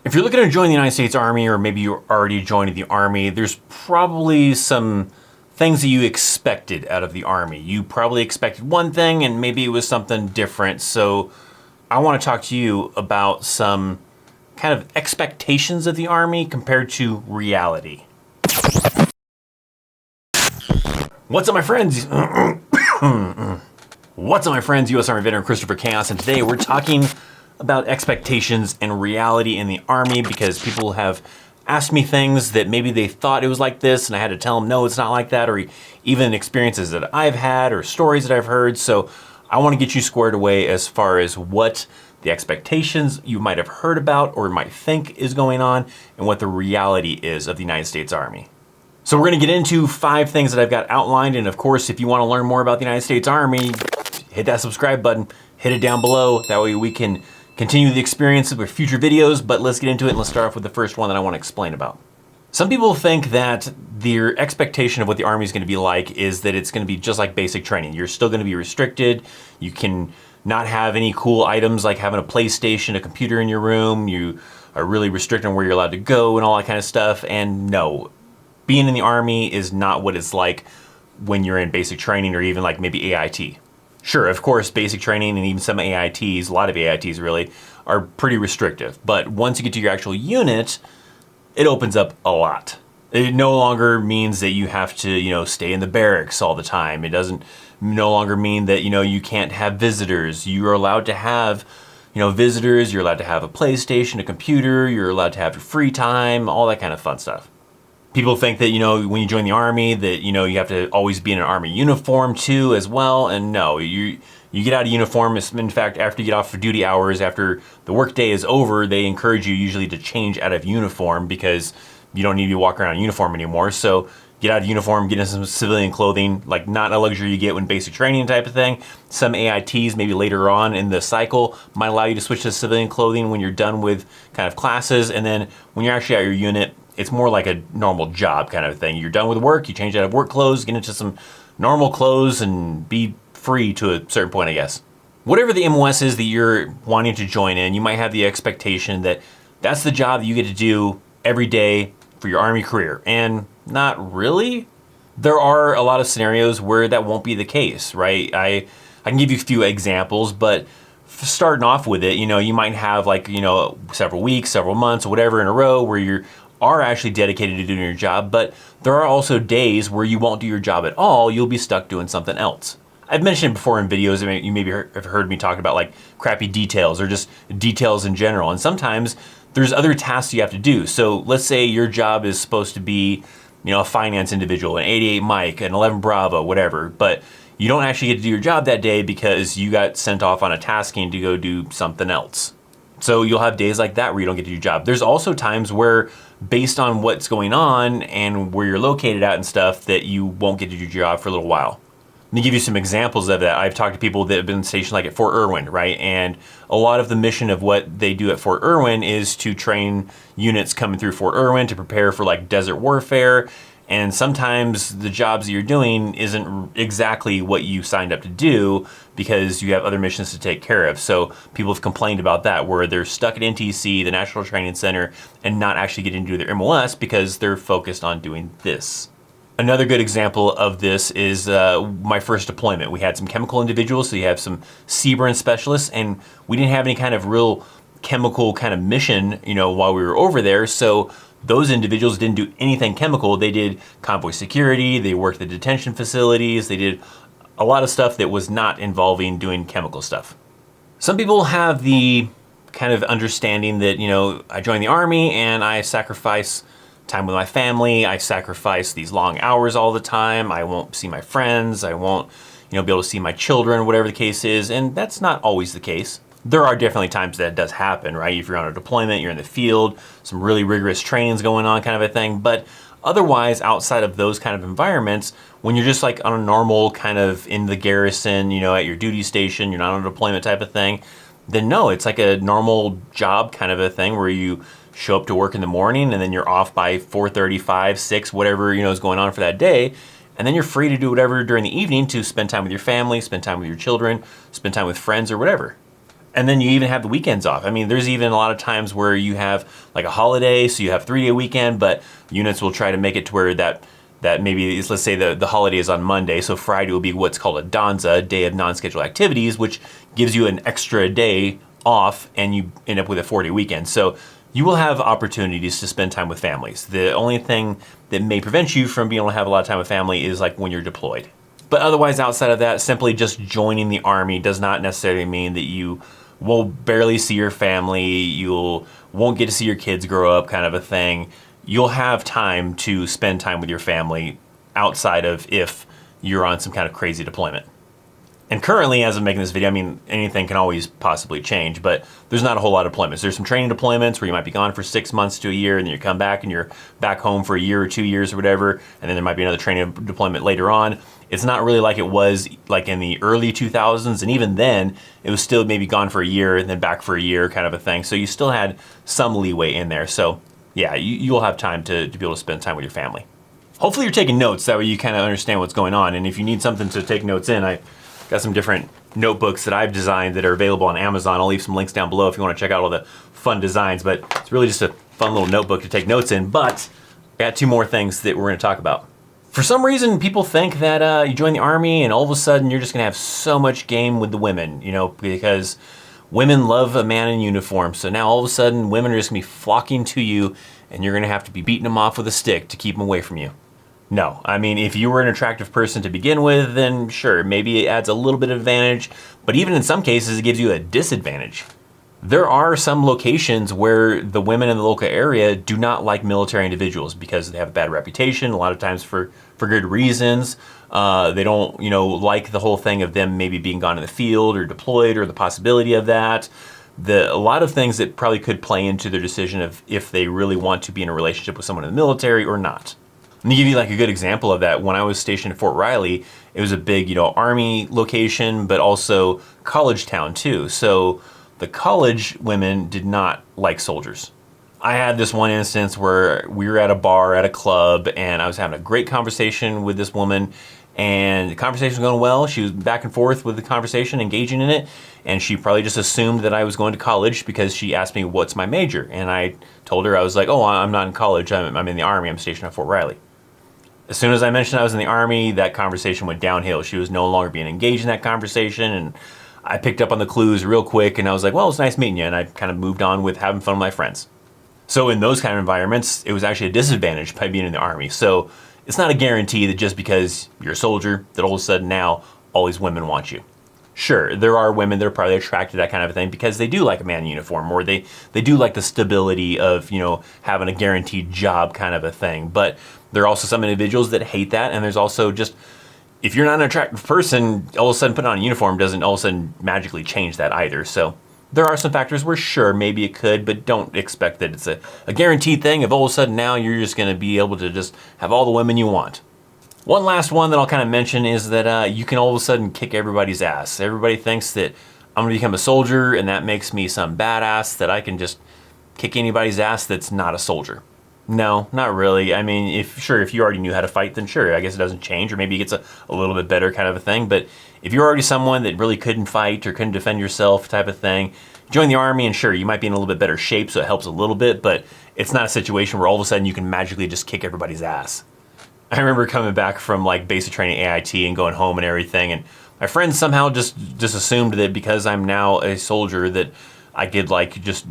If you're looking to join the United States Army, or maybe you already joined the Army, there's probably some things that you expected out of the Army. You probably expected one thing and maybe it was something different. So I want to talk to you about some kind of expectations of the Army compared to reality. What's up, my friends? What's up, my friends? U.S. Army veteran Christopher Chaos, and today we're talking about expectations and reality in the Army, because people have asked me things that maybe they thought it was like this and I had to tell them, no, it's not like that, or even experiences that I've had or stories that I've heard. So I want to get you squared away as far as what the expectations you might have heard about or might think is going on and what the reality is of the United States Army. So we're going to get into 5 things that I've got outlined. And of course, if you want to learn more about the United States Army, hit that subscribe button, hit it down below. That way we can continue the experience with future videos, but let's get into it and let's start off with the first one that I want to explain about. Some people think that their expectation of what the Army is going to be like is that it's going to be just like basic training. You're still going to be restricted. You can not have any cool items like having a PlayStation, a computer in your room. You are really restricted on where you're allowed to go and all that kind of stuff. And no, being in the Army is not what it's like when you're in basic training or even like maybe AIT. Sure, of course, basic training and even some AITs, a lot of AITs really, are pretty restrictive. But once you get to your actual unit, it opens up a lot. It no longer means that you have to, stay in the barracks all the time. It doesn't no longer mean that, you can't have visitors. You are allowed to have, visitors. You're allowed to have a PlayStation, a computer. You're allowed to have your free time, all that kind of fun stuff. People think that, when you join the Army that, you have to always be in an Army uniform too as well. And no, you get out of uniform. In fact, after you get off for duty hours, after the workday is over, they encourage you usually to change out of uniform because you don't need to be walking around in uniform anymore. So get out of uniform, get into some civilian clothing, like not a luxury you get when basic training type of thing. Some AITs maybe later on in the cycle might allow you to switch to civilian clothing when you're done with kind of classes. And then when you're actually at your unit, it's more like a normal job kind of thing. You're done with work, you change out of work clothes, get into some normal clothes and be free to a certain point, I guess. Whatever the MOS is that you're wanting to join in, you might have the expectation that that's the job that you get to do every day for your Army career. And not really. There are a lot of scenarios where that won't be the case, right? I can give you a few examples, but starting off with it, you might have several weeks, several months, or whatever in a row where you are actually dedicated to doing your job, but there are also days where you won't do your job at all. You'll be stuck doing something else. I've mentioned it before in videos, you maybe have heard me talk about like crappy details or just details in general. And sometimes there's other tasks you have to do. So let's say your job is supposed to be, a finance individual, an 88 Mike, an 11 Bravo, whatever, but you don't actually get to do your job that day because you got sent off on a tasking to go do something else. So you'll have days like that where you don't get to do your job. There's also times where, based on what's going on and where you're located at and stuff, that you won't get to do your job for a little while. Let me give you some examples of that. I've talked to people that have been stationed like at Fort Irwin, right? And a lot of the mission of what they do at Fort Irwin is to train units coming through Fort Irwin to prepare for like desert warfare. And sometimes the jobs that you're doing isn't exactly what you signed up to do because you have other missions to take care of. So people have complained about that, where they're stuck at NTC, the National Training Center, and not actually getting to do their MOS because they're focused on doing this. Another good example of this is my first deployment. We had some chemical individuals, so you have some CBRN specialists, and we didn't have any kind of real chemical kind of mission, while we were over there. So those individuals didn't do anything chemical. They did convoy security, they worked the detention facilities, they did a lot of stuff that was not involving doing chemical stuff. Some people have the kind of understanding that, I joined the Army and I sacrifice time with my family, I sacrifice these long hours all the time, I won't see my friends, I won't, be able to see my children, whatever the case is, and that's not always the case. There are definitely times that does happen, right? If you're on a deployment, you're in the field, some really rigorous trainings going on kind of a thing. But otherwise, outside of those kind of environments, when you're just like on a normal kind of in the garrison, at your duty station, you're not on a deployment type of thing, then no, it's like a normal job kind of a thing where you show up to work in the morning and then you're off by 4:35, 6, whatever, is going on for that day. And then you're free to do whatever during the evening to spend time with your family, spend time with your children, spend time with friends or whatever. And then you even have the weekends off. I mean, there's even a lot of times where you have like a holiday, so you have 3-day weekend, but units will try to make it to where that maybe is, let's say the holiday is on Monday, so Friday will be what's called a danza, day of non-scheduled activities, which gives you an extra day off, and you end up with a 4-day weekend. So you will have opportunities to spend time with families. The only thing that may prevent you from being able to have a lot of time with family is like when you're deployed. But otherwise, outside of that, simply just joining the Army does not necessarily mean that you will barely see your family, won't get to see your kids grow up, kind of a thing. You'll have time to spend time with your family outside of if you're on some kind of crazy deployment. And currently, as I'm making this video, I mean, anything can always possibly change, but there's not a whole lot of deployments. There's some training deployments where you might be gone for 6 months to a year, and then you come back and you're back home for a year or 2 years or whatever, and then there might be another training deployment later on. It's not really like it was like in the early 2000s, and even then, it was still maybe gone for a year and then back for a year kind of a thing. So you still had some leeway in there. So yeah, you'll have time to be able to spend time with your family. Hopefully you're taking notes, that way you kind of understand what's going on. And if you need something to take notes in, I got some different notebooks that I've designed that are available on Amazon. I'll leave some links down below if you want to check out all the fun designs, but it's really just a fun little notebook to take notes in. But I got 2 more things that we're going to talk about. For some reason, people think that you join the Army and all of a sudden you're just going to have so much game with the women, you know, because women love a man in uniform. So now all of a sudden women are just going to be flocking to you and you're going to have to be beating them off with a stick to keep them away from you. No, I mean, if you were an attractive person to begin with, then sure, maybe it adds a little bit of advantage, but even in some cases, it gives you a disadvantage. There are some locations where the women in the local area do not like military individuals because they have a bad reputation, a lot of times for good reasons. They don't, like the whole thing of them maybe being gone in the field or deployed or the possibility of that. A lot of things that probably could play into their decision of if they really want to be in a relationship with someone in the military or not. Let me give you like a good example of that. When I was stationed at Fort Riley, it was a big, Army location, but also college town too. So the college women did not like soldiers. I had this one instance where we were at a bar at a club and I was having a great conversation with this woman and the conversation was going well. She was back and forth with the conversation, engaging in it. And she probably just assumed that I was going to college because she asked me, what's my major? And I told her, I was like, oh, I'm not in college. I'm in the Army. I'm stationed at Fort Riley. As soon as I mentioned I was in the Army, that conversation went downhill. She was no longer being engaged in that conversation. And I picked up on the clues real quick and I was like, well, it's nice meeting you. And I kind of moved on with having fun with my friends. So in those kind of environments, it was actually a disadvantage by being in the Army. So it's not a guarantee that just because you're a soldier, that all of a sudden now all these women want you. Sure, there are women that are probably attracted to that kind of thing because they do like a man in uniform or they do like the stability of, having a guaranteed job kind of a thing. But there are also some individuals that hate that. And there's also just, if you're not an attractive person, all of a sudden putting on a uniform doesn't all of a sudden magically change that either. So there are some factors where sure, maybe it could, but don't expect that it's a guaranteed thing. If all of a sudden now you're just going to be able to just have all the women you want. One last one that I'll kind of mention is that you can all of a sudden kick everybody's ass. Everybody thinks that I'm going to become a soldier and that makes me some badass, that I can just kick anybody's ass that's not a soldier. No, not really. I mean, if you already knew how to fight, then sure, I guess it doesn't change, or maybe it gets a little bit better kind of a thing. But if you're already someone that really couldn't fight or couldn't defend yourself type of thing, join the Army and sure, you might be in a little bit better shape, so it helps a little bit, but it's not a situation where all of a sudden you can magically just kick everybody's ass. I remember coming back from like basic training AIT and going home and everything, and my friends somehow just assumed that because I'm now a soldier that I could like just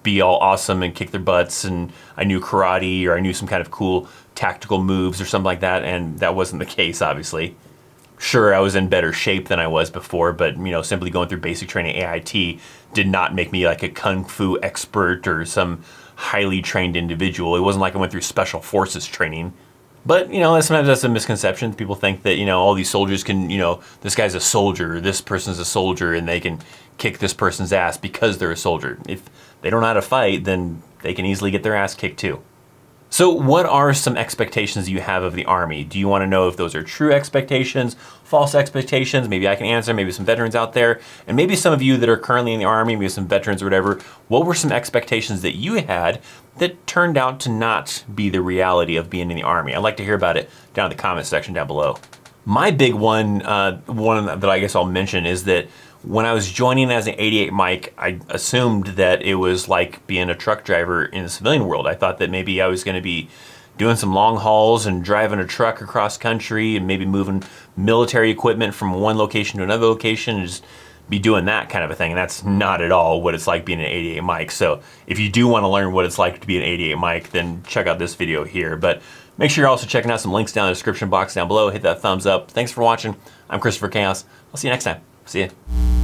be all awesome and kick their butts, and I knew karate or I knew some kind of cool tactical moves or something like that, and that wasn't the case, obviously. Sure, I was in better shape than I was before, but simply going through basic training AIT did not make me like a kung fu expert or some highly trained individual. It wasn't like I went through special forces training. But, sometimes that's a misconception. People think that, all these soldiers can, this guy's a soldier, this person's a soldier, and they can kick this person's ass because they're a soldier. If they don't know how to fight, then they can easily get their ass kicked too. So what are some expectations you have of the Army? Do you want to know if those are true expectations, false expectations? Maybe I can answer, maybe some veterans out there, and maybe some of you that are currently in the Army, maybe some veterans or whatever, what were some expectations that you had that turned out to not be the reality of being in the Army? I'd like to hear about it down in the comment section down below. My big one that I guess I'll mention is that When I was joining as an 88 Mike, I assumed that it was like being a truck driver in the civilian world. I thought that maybe I was going to be doing some long hauls and driving a truck across country and maybe moving military equipment from one location to another location and just be doing that kind of a thing. And that's not at all what it's like being an 88 Mike. So if you do want to learn what it's like to be an 88 Mike, then check out this video here. But make sure you're also checking out some links down in the description box down below. Hit that thumbs up. Thanks for watching. I'm Christopher Chaos. I'll see you next time. See ya.